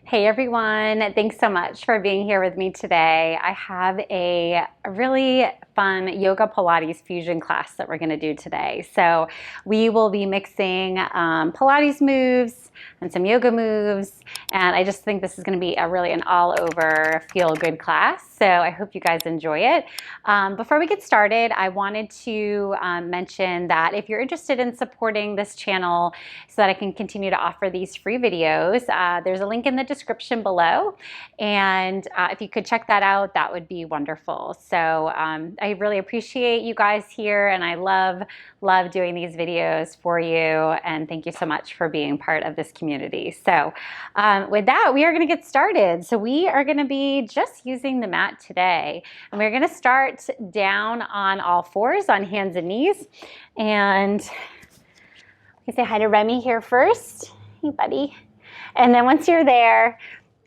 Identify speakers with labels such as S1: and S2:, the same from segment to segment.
S1: Hey everyone, thanks so much for being here with me today. I have a really fun yoga Pilates fusion class that we're going to do today. So we will be mixing Pilates moves and some yoga moves, and I just think this is going to be an all-over feel-good class. So I hope you guys enjoy it. Before we get started, I wanted to mention that if you're interested in supporting this channel so that I can continue to offer these free videos, there's a link in the description below, and if you could check that out, that would be wonderful. So I really appreciate you guys here, and I love doing these videos for you, and thank you so much for being part of this community. So with that, we are going to get started. So we are going to be just using the mat today, and we're going to start down on all fours on hands and knees. And I say hi to Remy here first. Hey buddy. And then once you're there,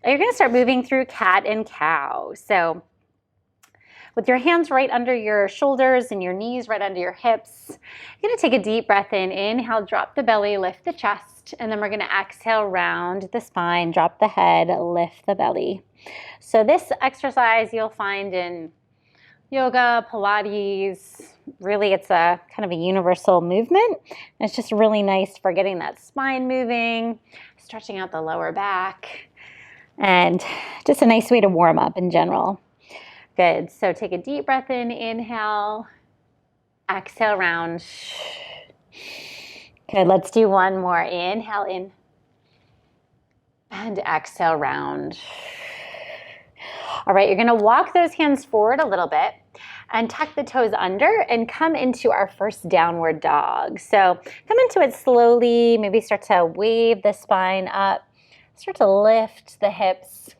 S1: you're going to start moving through cat and cow. So with your hands right under your shoulders and your knees right under your hips, you're going to take a deep breath in. Inhale, drop the belly, lift the chest. And then we're going to exhale, round the spine, drop the head, lift the belly. So this exercise you'll find in yoga, Pilates, really it's a kind of a universal movement. And it's just really nice for getting that spine moving, stretching out the lower back, and just a nice way to warm up in general. Good. So take a deep breath in, inhale, exhale, round. Good. Let's do one more. Inhale in and exhale, round. All right, you're going to walk those hands forward a little bit and tuck the toes under and come into our first downward dog. So come into it slowly, maybe start to wave the spine up, start to lift the hips,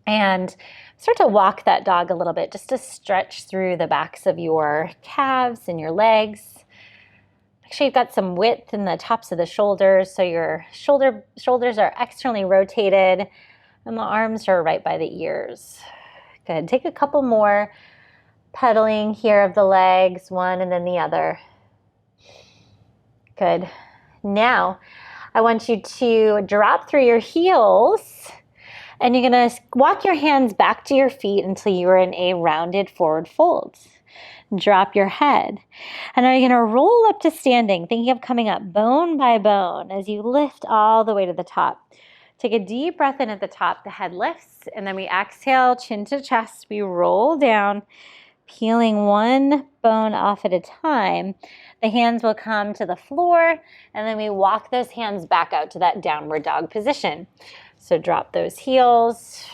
S1: and start to walk that dog a little bit just to stretch through the backs of your calves and your legs. Make sure you've got some width in the tops of the shoulders so your shoulders are externally rotated and the arms are right by the ears. Good. Take a couple more pedaling here of the legs, one and then the other. Good. Now, I want you to drop through your heels, and you're going to walk your hands back to your feet until you're in a rounded forward fold. Drop your head. And now you're going to roll up to standing, thinking of coming up bone by bone as you lift all the way to the top. Take a deep breath in at the top, the head lifts, and then we exhale, chin to chest, we roll down, peeling one bone off at a time. The hands will come to the floor, and then we walk those hands back out to that downward dog position. So drop those heels.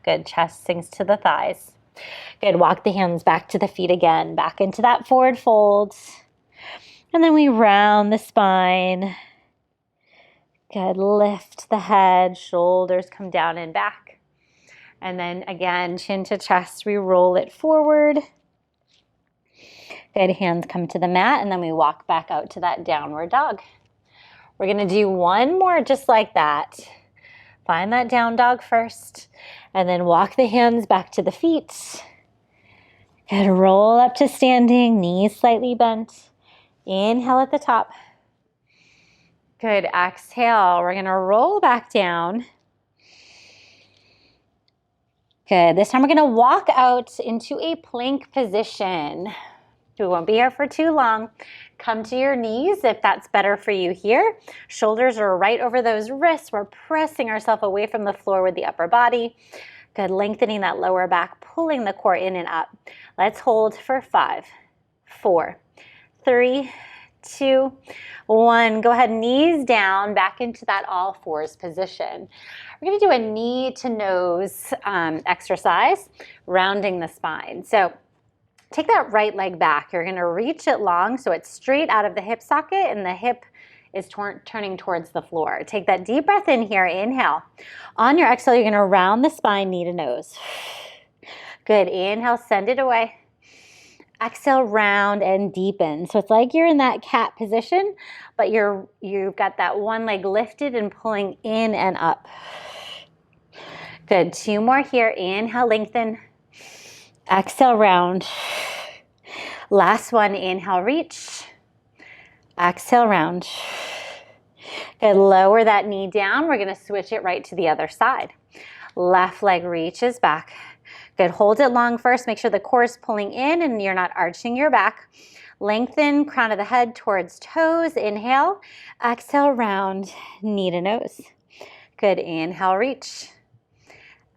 S1: Good, chest sinks to the thighs. Good, walk the hands back to the feet again, back into that forward fold. And then we round the spine. Good, lift the head, shoulders come down and back. And then again, chin to chest, we roll it forward. Good, hands come to the mat, and then we walk back out to that downward dog. We're gonna do one more just like that. Find that down dog first, and then walk the hands back to the feet. Good, roll up to standing, knees slightly bent. Inhale at the top. Good, exhale, we're gonna roll back down. Good, this time we're gonna walk out into a plank position. We won't be here for too long. Come to your knees if that's better for you here. Shoulders are right over those wrists. We're pressing ourselves away from the floor with the upper body. Good, lengthening that lower back, pulling the core in and up. Let's hold for 5, 4, 3, 2, 1. Go ahead, knees down, back into that all fours position. We're going to do a knee to nose exercise, rounding the spine. So take that right leg back. You're going to reach it long so it's straight out of the hip socket and the hip is turning towards the floor. Take that deep breath in here. Inhale. On your exhale, you're going to round the spine, knee to nose. Good. Inhale, send it away. Exhale, round and deepen. So it's like you're in that cat position, but you've got that one leg lifted and pulling in and up. Good. 2 more here. Inhale, lengthen. Exhale, round. Last one. Inhale, reach. Exhale, round. Good, lower that knee down. We're gonna switch it right to the other side. Left leg reaches back. Good, hold it long first. Make sure the core is pulling in and you're not arching your back. Lengthen crown of the head towards toes. Inhale, exhale, round, knee to nose. Good, inhale, reach.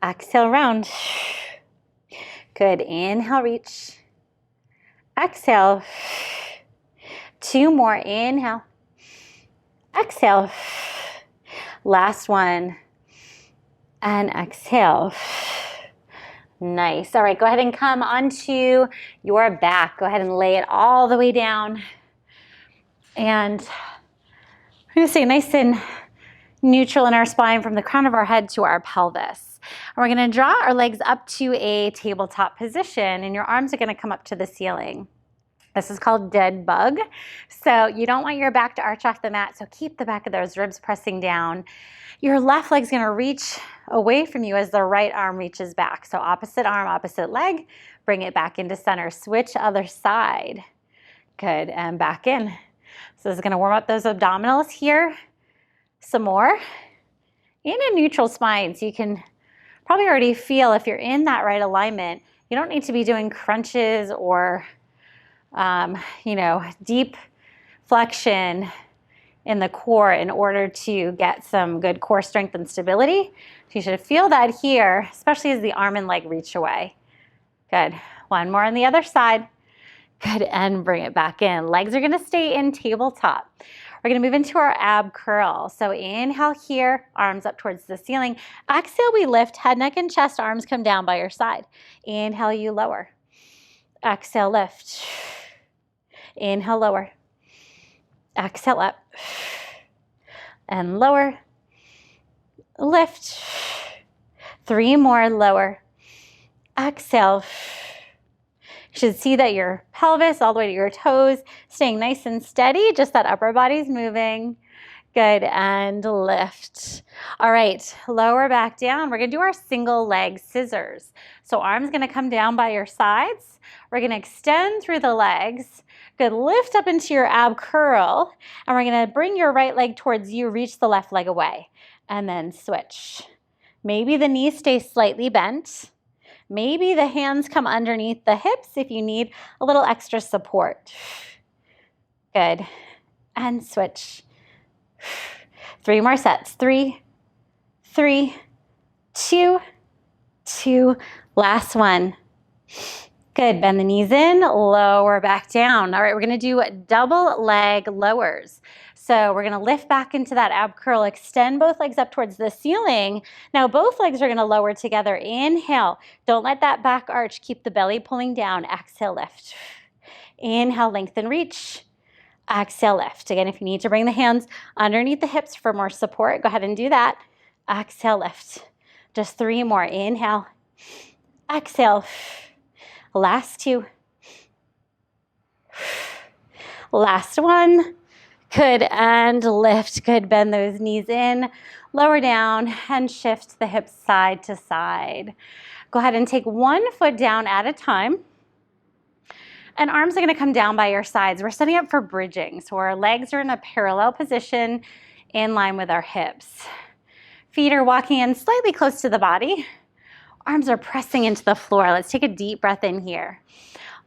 S1: Exhale, round. Good, inhale, reach. Exhale. 2 more, inhale. Exhale. Last one. And exhale. Nice. All right, go ahead and come onto your back. Go ahead and lay it all the way down. And we're going to stay nice and neutral in our spine from the crown of our head to our pelvis. And we're going to draw our legs up to a tabletop position, and your arms are going to come up to the ceiling. This is called dead bug. So you don't want your back to arch off the mat, so keep the back of those ribs pressing down. Your left leg's gonna reach away from you as the right arm reaches back. So opposite arm, opposite leg, bring it back into center. Switch other side. Good, and back in. So this is gonna warm up those abdominals here. Some more. In a neutral spine, so you can probably already feel if you're in that right alignment, you don't need to be doing crunches or deep flexion in the core in order to get some good core strength and stability. So you should feel that here, especially as the arm and leg reach away. Good. One more on the other side. Good, and bring it back in. Legs are gonna stay in tabletop. We're gonna move into our ab curl. So inhale here, arms up towards the ceiling. Exhale, we lift, head, neck, and chest, arms come down by your side. Inhale, you lower. Exhale, lift. Inhale, lower. Exhale, up. And lower. Lift. 3 more, lower. Exhale. You should see that your pelvis all the way to your toes staying nice and steady, just that upper body's moving. Good, and lift. All right, lower back down. We're gonna do our single leg scissors. So arms gonna come down by your sides. We're gonna extend through the legs. Good, lift up into your ab curl. And we're gonna bring your right leg towards you, reach the left leg away. And then switch. Maybe the knees stay slightly bent. Maybe the hands come underneath the hips if you need a little extra support. Good, and switch. 3 more sets. 3, 3, 2, 2. Last one. Good. Bend the knees in, lower back down. All right, we're going to do double leg lowers. So we're going to lift back into that ab curl, extend both legs up towards the ceiling. Now both legs are going to lower together. Inhale. Don't let that back arch. Keep the belly pulling down. Exhale, lift. Inhale, lengthen, reach. Exhale, lift. Again, if you need to bring the hands underneath the hips for more support, go ahead and do that. Exhale, lift. Just 3 more. Inhale. Exhale. Last 2. Last one. Good, and lift. Good, bend those knees in, lower down, and shift the hips side to side. Go ahead and take 1 foot down at a time. And arms are gonna come down by your sides. We're setting up for bridging. So our legs are in a parallel position in line with our hips. Feet are walking in slightly close to the body. Arms are pressing into the floor. Let's take a deep breath in here.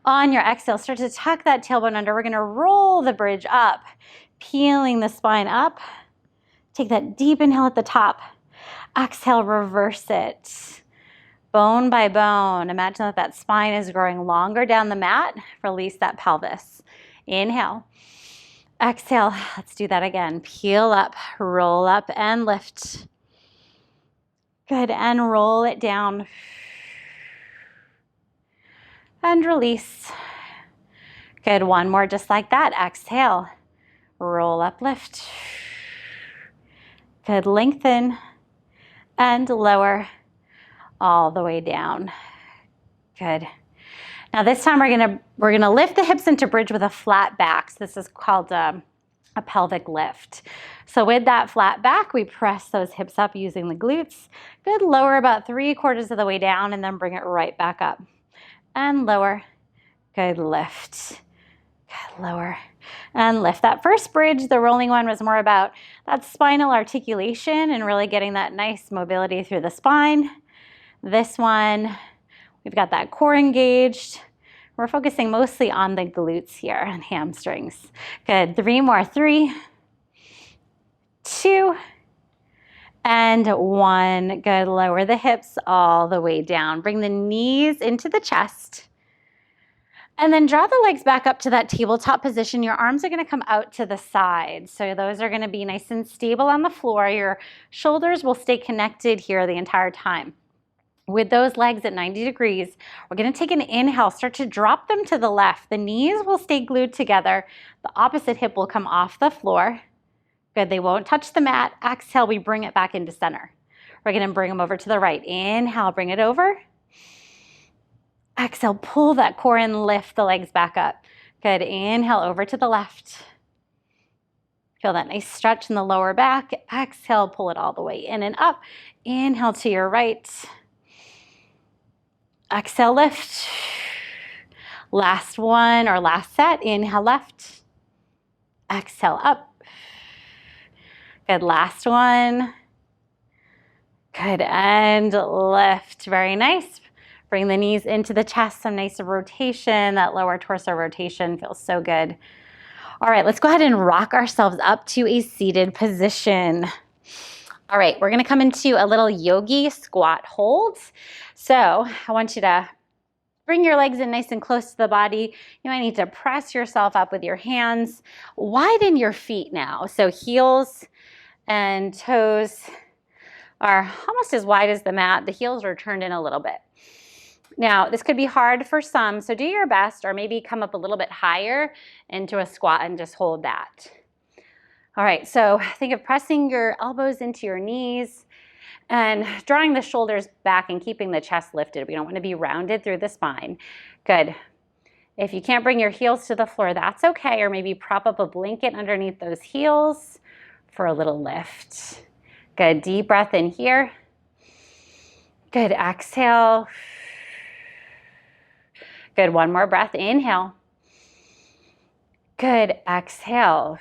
S1: On your exhale, start to tuck that tailbone under. We're gonna roll the bridge up, peeling the spine up. Take that deep inhale at the top. Exhale, reverse it. Bone by bone. Imagine that spine is growing longer down the mat. Release that pelvis. Inhale. Exhale. Let's do that again. Peel up, roll up, and lift. Good, and roll it down. And release. Good, 1 more just like that. Exhale. Roll up, lift. Good, lengthen. And lower. All the way down. Good. Now this time we're gonna lift the hips into bridge with a flat back. So this is called a pelvic lift. So with that flat back, we press those hips up using the glutes. Good, lower about 3/4 of the way down and then bring it right back up. And lower. Good, lift. Good, lower. and lift. That first bridge, the rolling one, was more about that spinal articulation and really getting that nice mobility through the spine. This one, we've got that core engaged. We're focusing mostly on the glutes here and hamstrings. Good, 3 more, 3, 2, and 1. Good, lower the hips all the way down. Bring the knees into the chest. And then draw the legs back up to that tabletop position. Your arms are gonna come out to the side. So those are gonna be nice and stable on the floor. Your shoulders will stay connected here the entire time. With those legs at 90 degrees, we're gonna take an inhale, start to drop them to the left. The knees will stay glued together. The opposite hip will come off the floor. Good, they won't touch the mat. Exhale, we bring it back into center. We're gonna bring them over to the right. Inhale, bring it over. Exhale, pull that core in, lift the legs back up. Good, inhale over to the left. Feel that nice stretch in the lower back. Exhale, pull it all the way in and up. Inhale to your right. Exhale, lift. Last one or last set, inhale left. Exhale up. Good, last one. Good, and lift, very nice. Bring the knees into the chest, some nice rotation. That lower torso rotation feels so good. All right, let's go ahead and rock ourselves up to a seated position. All right, we're gonna come into a little yogi squat hold. So I want you to bring your legs in nice and close to the body. You might need to press yourself up with your hands. Widen your feet now. So heels and toes are almost as wide as the mat. The heels are turned in a little bit. Now, this could be hard for some, so do your best, or maybe come up a little bit higher into a squat and just hold that. All right, so think of pressing your elbows into your knees and drawing the shoulders back and keeping the chest lifted. We don't want to be rounded through the spine. Good. If you can't bring your heels to the floor, that's okay, or maybe prop up a blanket underneath those heels for a little lift. Good, deep breath in here. Good, exhale. Good, one more breath, inhale. Good, exhale.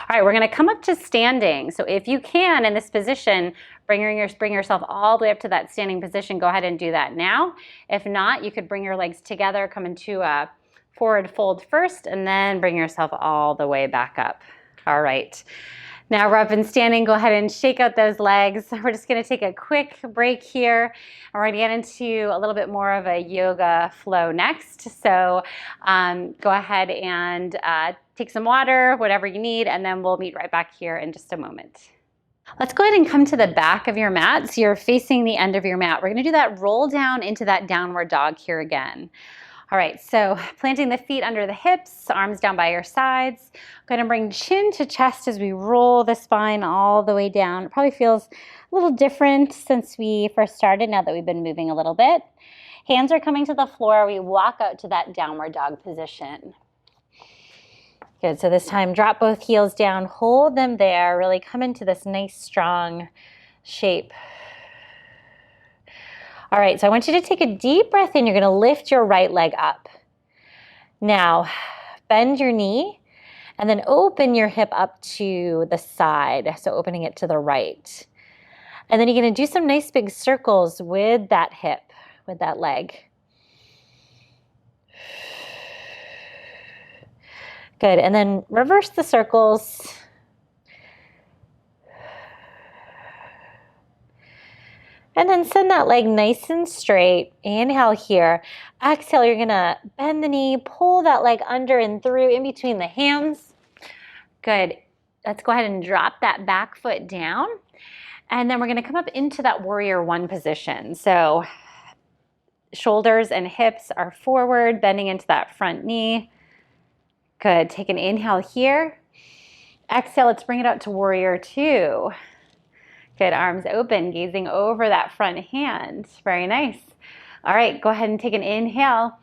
S1: All right, we're gonna come up to standing. So if you can, in this position, bring yourself all the way up to that standing position. Go ahead and do that now. If not, you could bring your legs together, come into a forward fold first, and then bring yourself all the way back up. All right. Now we're up and standing. Go ahead and shake out those legs. We're just going to take a quick break here. And we're going to get into a little bit more of a yoga flow next. So go ahead and take some water, whatever you need, and then we'll meet right back here in just a moment. Let's go ahead and come to the back of your mat. So you're facing the end of your mat. We're going to do that roll down into that downward dog here again. All right, so planting the feet under the hips, arms down by your sides. Going to bring chin to chest as we roll the spine all the way down. It probably feels a little different since we first started, now that we've been moving a little bit. Hands are coming to the floor. We walk out to that downward dog position. Good, so this time drop both heels down, hold them there, really come into this nice strong shape. All right, so I want you to take a deep breath in. You're gonna lift your right leg up. Now, bend your knee and then open your hip up to the side, so opening it to the right. And then you're gonna do some nice big circles with that hip, with that leg. Good, and then reverse the circles. And then send that leg nice and straight. Inhale here. Exhale, you're gonna bend the knee, pull that leg under and through in between the hands. Good. Let's go ahead and drop that back foot down. And then we're gonna come up into that warrior one position. So shoulders and hips are forward, bending into that front knee. Good. Take an inhale here. Exhale, let's bring it out to warrior two. Good, arms open, gazing over that front hand. Very nice. All right, go ahead and take an inhale.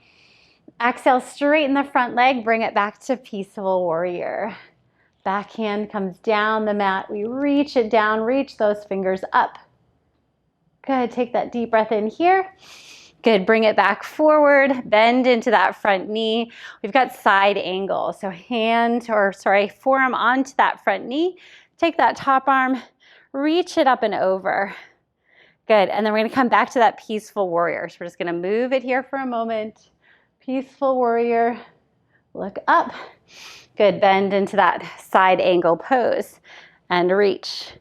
S1: Exhale, straighten the front leg, bring it back to peaceful warrior. Back hand comes down the mat. We reach it down, reach those fingers up. Good, take that deep breath in here. Good, bring it back forward, bend into that front knee. We've got side angle, so forearm onto that front knee. Take that top arm, reach it up and over. Good, and then we're gonna come back to that peaceful warrior. So we're just gonna move it here for a moment. Peaceful warrior, look up. Good, bend into that side angle pose and reach.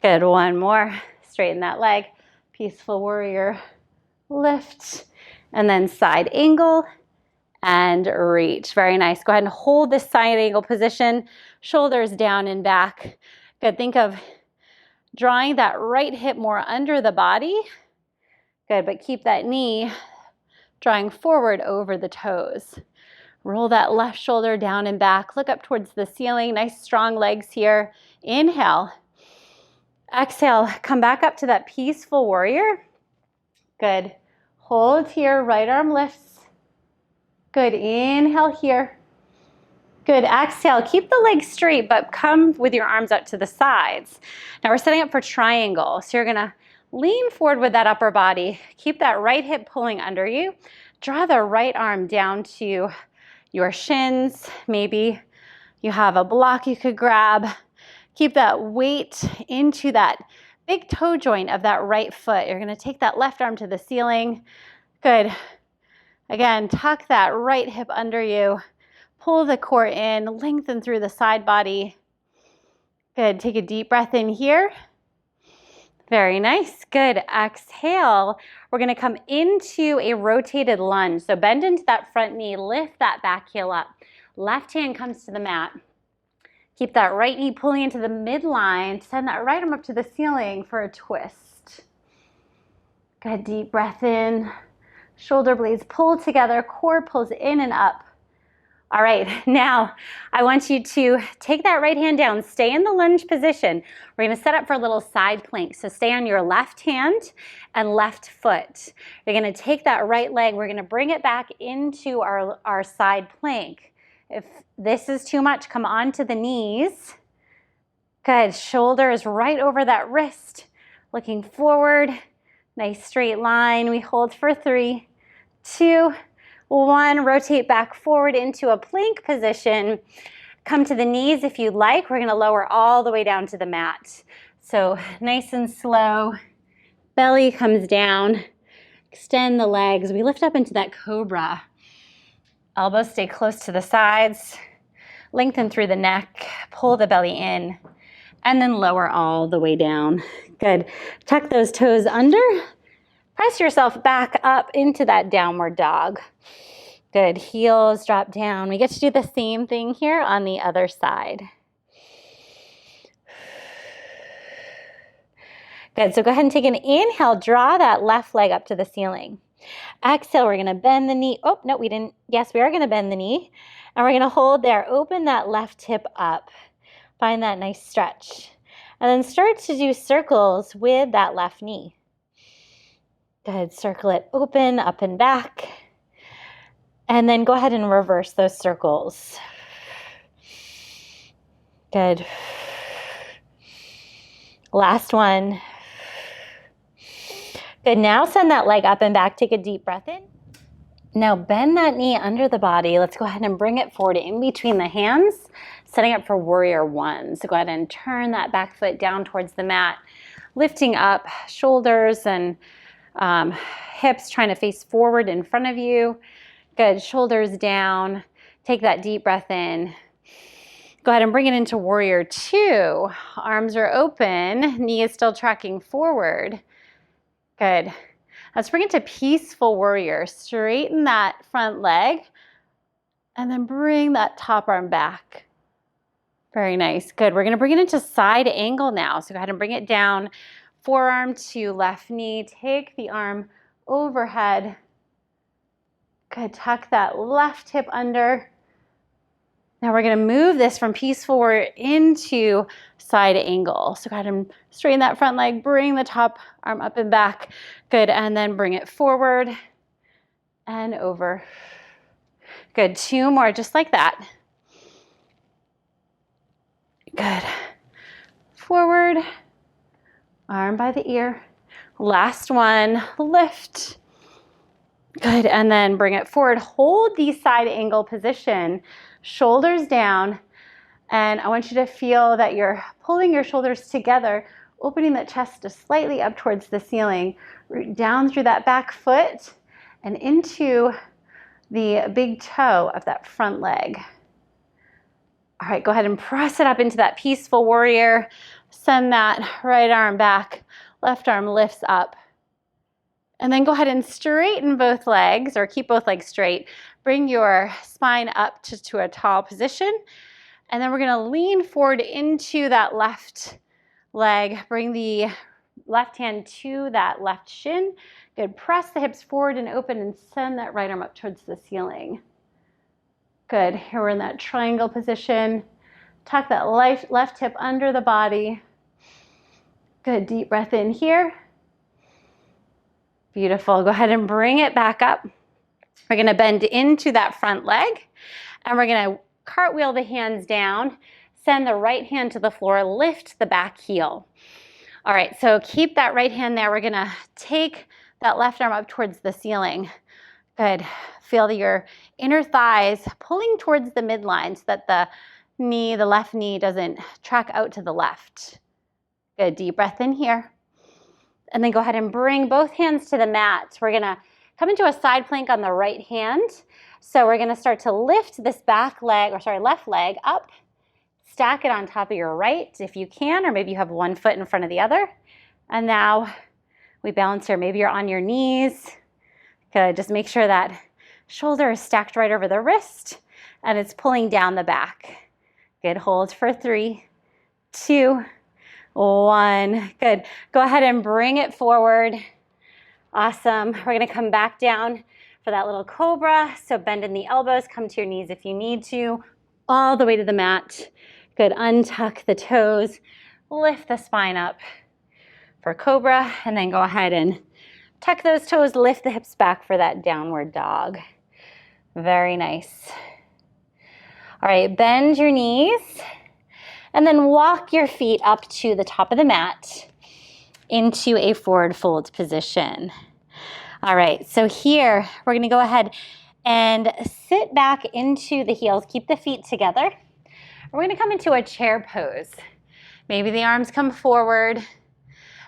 S1: Good, one more, straighten that leg. Peaceful warrior, lift, and then side angle and reach. Very nice. Go ahead and hold this side angle position, shoulders down and back. Good, think of drawing that right hip more under the body. Good, but keep that knee drawing forward over the toes. Roll that left shoulder down and back. Look up towards the ceiling. Nice strong legs here. Inhale. Exhale, come back up to that peaceful warrior. Good. Hold here, right arm lifts. Good, inhale here. Good, exhale, keep the legs straight, but come with your arms out to the sides. Now we're setting up for triangle. So you're gonna lean forward with that upper body. Keep that right hip pulling under you. Draw the right arm down to your shins. Maybe you have a block you could grab. Keep that weight into that big toe joint of that right foot. You're gonna take that left arm to the ceiling. Good. Again, tuck that right hip under you. Pull the core in, lengthen through the side body. Good, take a deep breath in here. Very nice, good. Exhale, we're gonna come into a rotated lunge. So bend into that front knee, lift that back heel up. Left hand comes to the mat. Keep that right knee pulling into the midline. Send that right arm up to the ceiling for a twist. Good, deep breath in. Shoulder blades pull together, core pulls in and up. All right, now I want you to take that right hand down, stay in the lunge position. We're gonna set up for a little side plank. So stay on your left hand and left foot. You're gonna take that right leg, we're gonna bring it back into our side plank. If this is too much, come onto the knees. Good, shoulders right over that wrist. Looking forward, nice straight line. We hold for 3, 2, 1. Rotate back forward into a plank position. Come to the knees if you'd like. We're gonna lower all the way down to the mat. So nice and slow. Belly comes down. Extend the legs. We lift up into that Cobra. Elbows stay close to the sides. Lengthen through the neck. Pull the belly in. And then lower all the way down. Good. Tuck those toes under. Press yourself back up into that downward dog. Good, heels drop down. We get to do the same thing here on the other side. Good, so go ahead and take an inhale. Draw that left leg up to the ceiling. Exhale, we're gonna bend the knee. Oh, no, we didn't. Yes, we are gonna bend the knee. And we're gonna hold there. Open that left hip up. Find that nice stretch. And then start to do circles with that left knee. Good, circle it open, up and back. And then go ahead and reverse those circles. Good. Last one. Good, now send that leg up and back. Take a deep breath in. Now bend that knee under the body. Let's go ahead and bring it forward in between the hands, setting up for warrior 1. So go ahead and turn that back foot down towards the mat, lifting up shoulders and hips trying to face forward in front of you. Good, shoulders down. Take that deep breath in. Go ahead and bring it into warrior 2. Arms are open, knee is still tracking forward. Good. Let's bring it to peaceful warrior. Straighten that front leg and then bring that top arm back. Very nice. Good. We're going to bring it into side angle now. So go ahead and bring it down. Forearm to left knee. Take the arm overhead. Good. Tuck that left hip under. Now we're going to move this from peaceful warrior into side angle. So go ahead and straighten that front leg. Bring the top arm up and back. Good. And then bring it forward and over. Good. 2 more just like that. Good. Forward. Arm by the ear. Last one. Lift. Good, and then bring it forward. Hold the side angle position, shoulders down, and I want you to feel that you're pulling your shoulders together, opening the chest just slightly up towards the ceiling, root down through that back foot and into the big toe of that front leg. All right, go ahead and press it up into that peaceful warrior. Send that right arm back, left arm lifts up. And then go ahead and straighten both legs, or keep both legs straight. Bring your spine up to a tall position. And then we're gonna lean forward into that left leg. Bring the left hand to that left shin. Good, press the hips forward and open and send that right arm up towards the ceiling. Good, here we're in that triangle position. Tuck that left hip under the body. Good, deep breath in here. Beautiful, go ahead and bring it back up. We're gonna bend into that front leg and we're gonna cartwheel the hands down, send the right hand to the floor, lift the back heel. All right, so keep that right hand there. We're gonna take that left arm up towards the ceiling. Good, feel your inner thighs pulling towards the midline so that the left knee doesn't track out to the left. Good, deep breath in here. And then go ahead and bring both hands to the mat. We're gonna come into a side plank on the right hand. So we're gonna start to lift this left leg up, stack it on top of your right if you can, or maybe you have one foot in front of the other. And now we balance here. Maybe you're on your knees. Good, just make sure that shoulder is stacked right over the wrist and it's pulling down the back. Good, hold for 3, 2, 1. Good, go ahead and bring it forward. Awesome, we're gonna come back down for that little cobra. So bend in the elbows, come to your knees if you need to, all the way to the mat. Good, untuck the toes, lift the spine up for cobra, and then go ahead and tuck those toes, lift the hips back for that downward dog. Very nice. All right, bend your knees and then walk your feet up to the top of the mat into a forward fold position. All right, so here we're gonna go ahead and sit back into the heels, keep the feet together. We're gonna come into a chair pose. Maybe the arms come forward,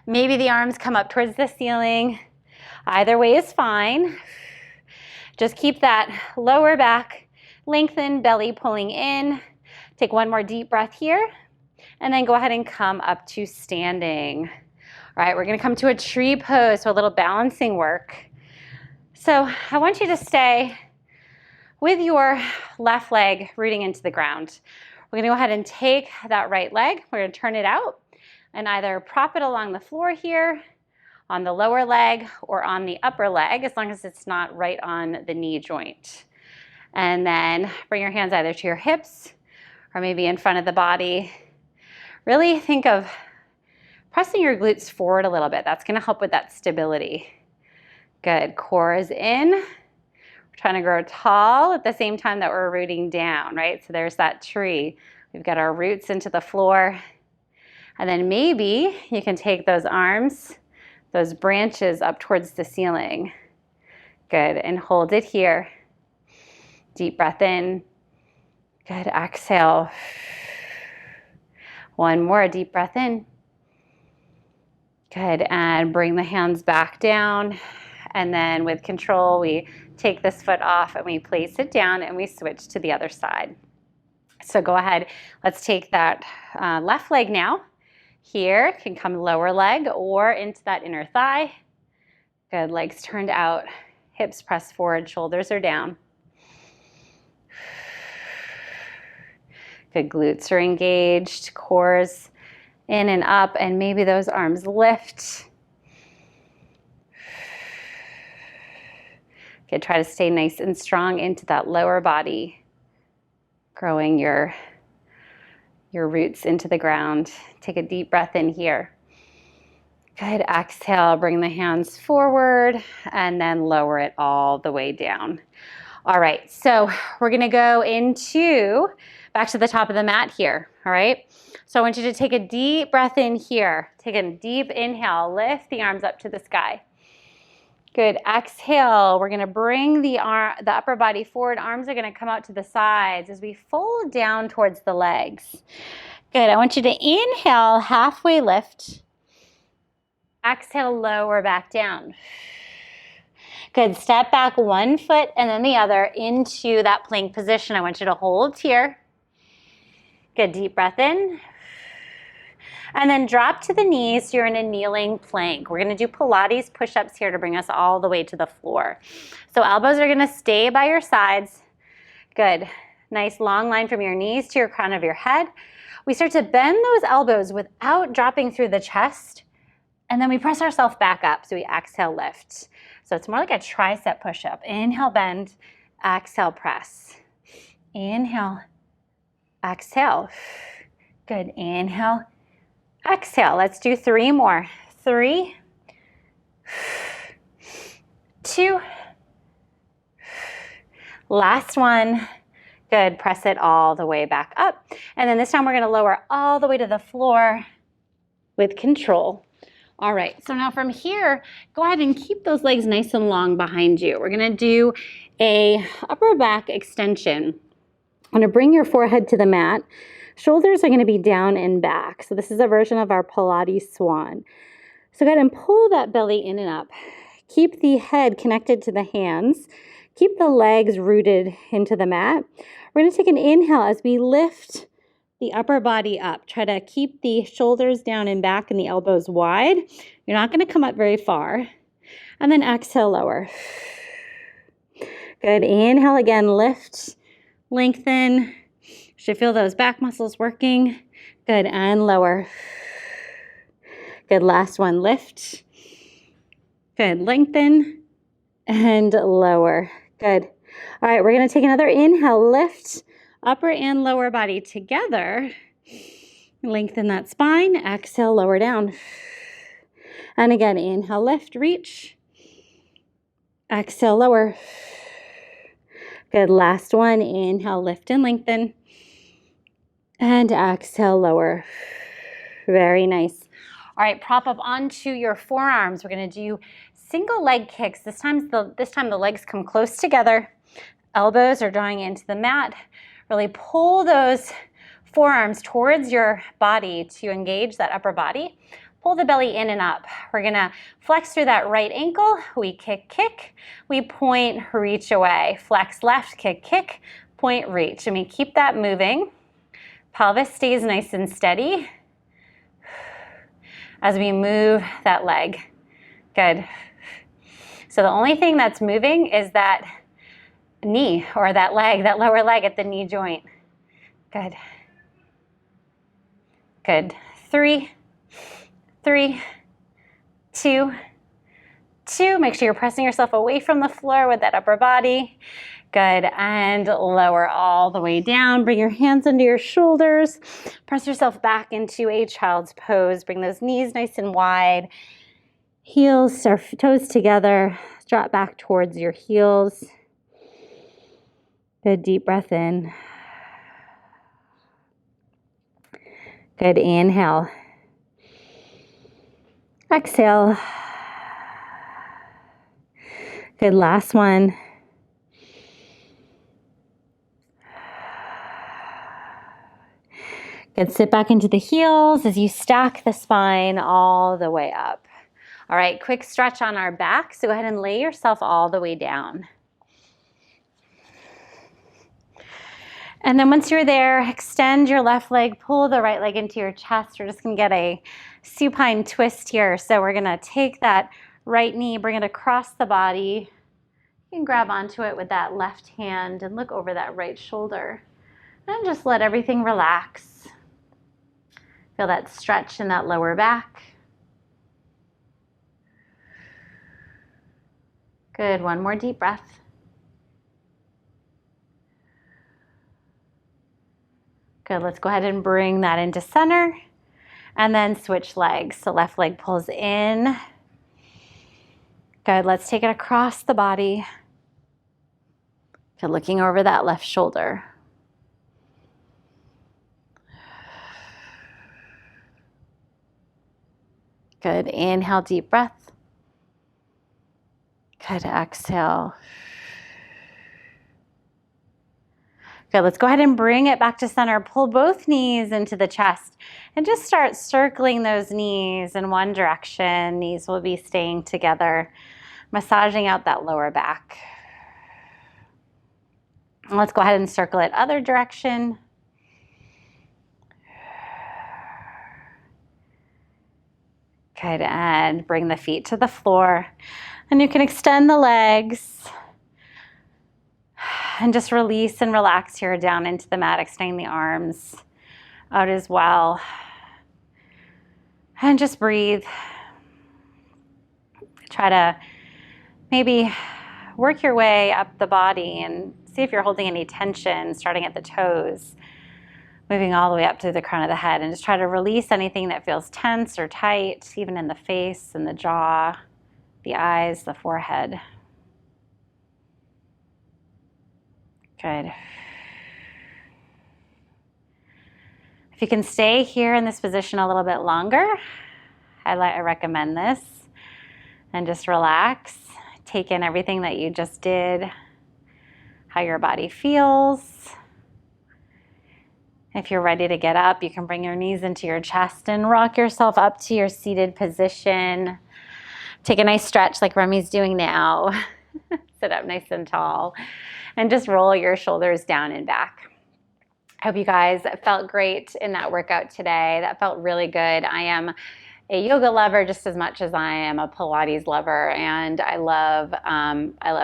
S1: maybe the arms come up towards the ceiling. Either way is fine. Just keep that lower back lengthened, belly pulling in. Take one more deep breath here, and then go ahead and come up to standing. All right, we're gonna come to a tree pose, so a little balancing work. So I want you to stay with your left leg rooting into the ground. We're gonna go ahead and take that right leg, we're gonna turn it out and either prop it along the floor here, on the lower leg or on the upper leg, as long as it's not right on the knee joint. And then bring your hands either to your hips or maybe in front of the body. Really think of pressing your glutes forward a little bit. That's gonna help with that stability. Good, core is in. We're trying to grow tall at the same time that we're rooting down, right? So there's that tree. We've got our roots into the floor. And then maybe you can take those arms, those branches up towards the ceiling. Good, and hold it here. Deep breath in. Good, exhale. One more deep breath in. Good, and bring the hands back down. And then with control, we take this foot off and we place it down and we switch to the other side. So go ahead, let's take that left leg now. Here can come lower leg or into that inner thigh. Good, legs turned out, hips pressed forward, shoulders are down. Good, glutes are engaged, core's in and up, and maybe those arms lift. Good, try to stay nice and strong into that lower body, growing your roots into the ground. Take a deep breath in here. Good, exhale, bring the hands forward and then lower it all the way down. All right, so we're gonna go back to the top of the mat here, all right? So I want you to take a deep breath in here. Take a deep inhale, lift the arms up to the sky. Good. Exhale. We're going to bring the upper body forward. Arms are going to come out to the sides as we fold down towards the legs. Good. I want you to inhale, halfway lift. Exhale, lower back down. Good. Step back 1 foot and then the other into that plank position. I want you to hold here. Good. Deep breath in. And then drop to the knees. You're in a kneeling plank. We're going to do Pilates push-ups here to bring us all the way to the floor. So elbows are going to stay by your sides. Good. Nice long line from your knees to your crown of your head. We start to bend those elbows without dropping through the chest. And then we press ourselves back up. So we exhale, lift. So it's more like a tricep push-up. Inhale, bend. Exhale, press. Inhale. Exhale. Good. Inhale. Exhale. Let's do 3 more. 3, 2, last one. Good. Press it all the way back up. And then this time we're going to lower all the way to the floor with control. All right. So now from here, go ahead and keep those legs nice and long behind you. We're going to do a upper back extension. I'm going to bring your forehead to the mat. Shoulders are going to be down and back. So this is a version of our Pilates swan. So go ahead and pull that belly in and up. Keep the head connected to the hands. Keep the legs rooted into the mat. We're going to take an inhale as we lift the upper body up. Try to keep the shoulders down and back and the elbows wide. You're not going to come up very far. And then exhale, lower. Good. Inhale again, lift, lengthen. Should feel those back muscles working. Good, and lower. Good, last one, lift. Good, lengthen and lower. Good. All right, we're gonna take another inhale, lift, upper and lower body together. Lengthen that spine, exhale, lower down. And again, inhale, lift, reach. Exhale, lower. Good, last one, inhale, lift and lengthen. And exhale, lower. Very nice. All right, prop up onto your forearms. We're going to do single leg kicks. This time the legs come close together. Elbows are drawing into the mat. Really pull those forearms towards your body to engage that upper body. Pull the belly in and up. We're going to flex through that right ankle. We kick, kick. We point, reach away. Flex left, kick, kick, point, reach. And we keep that moving. Pelvis stays nice and steady as we move that leg. Good. So the only thing that's moving is that knee or that leg, that lower leg at the knee joint. Good. Good. 3, 3, 2, 2. Make sure you're pressing yourself away from the floor with that upper body. Good, and lower all the way down. Bring your hands under your shoulders. Press yourself back into a child's pose. Bring those knees nice and wide. Heels or toes together. Drop back towards your heels. Good, deep breath in. Good, inhale. Exhale. Good, last one. Good, sit back into the heels as you stack the spine all the way up. All right, quick stretch on our back. So go ahead and lay yourself all the way down. And then once you're there, extend your left leg, pull the right leg into your chest. We're just gonna get a supine twist here. So we're gonna take that right knee, bring it across the body. You can grab onto it with that left hand and look over that right shoulder. And just let everything relax. Feel that stretch in that lower back. Good, one more deep breath. Good, let's go ahead and bring that into center and then switch legs. So left leg pulls in. Good, let's take it across the body. Good, looking over that left shoulder. Good, inhale, deep breath. Good, exhale. Good, let's go ahead and bring it back to center. Pull both knees into the chest and just start circling those knees in one direction. Knees will be staying together, massaging out that lower back. And let's go ahead and circle it other direction. Good, and bring the feet to the floor. And you can extend the legs and just release and relax here down into the mat, extending the arms out as well. And just breathe. Try to maybe work your way up the body and see if you're holding any tension, starting at the toes, moving all the way up to the crown of the head, and just try to release anything that feels tense or tight, even in the face and the jaw, the eyes, the forehead. Good. If you can stay here in this position a little bit longer, I recommend this. And just relax. Take in everything that you just did, how your body feels. If you're ready to get up, you can bring your knees into your chest and rock yourself up to your seated position. Take a nice stretch like Remy's doing now. Sit up nice and tall. And just roll your shoulders down and back. I hope you guys felt great in that workout today. That felt really good. I am a yoga lover just as much as I am a Pilates lover, and I love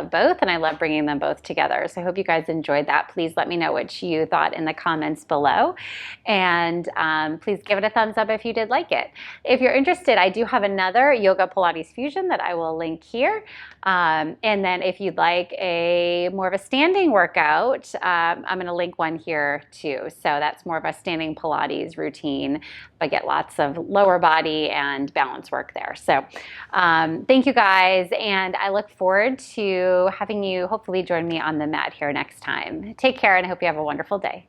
S1: both, and I love bringing them both together. So I hope you guys enjoyed that. Please let me know what you thought in the comments below, and please give it a thumbs up if you did like it. If you're interested, I do have another Yoga Pilates Fusion that I will link here, and then if you'd like a more of a standing workout, I'm going to link one here too. So that's more of a standing Pilates routine, but get lots of lower body and balance work there. So thank you guys, and I look forward to having you hopefully join me on the mat here next time. Take care, and I hope you have a wonderful day.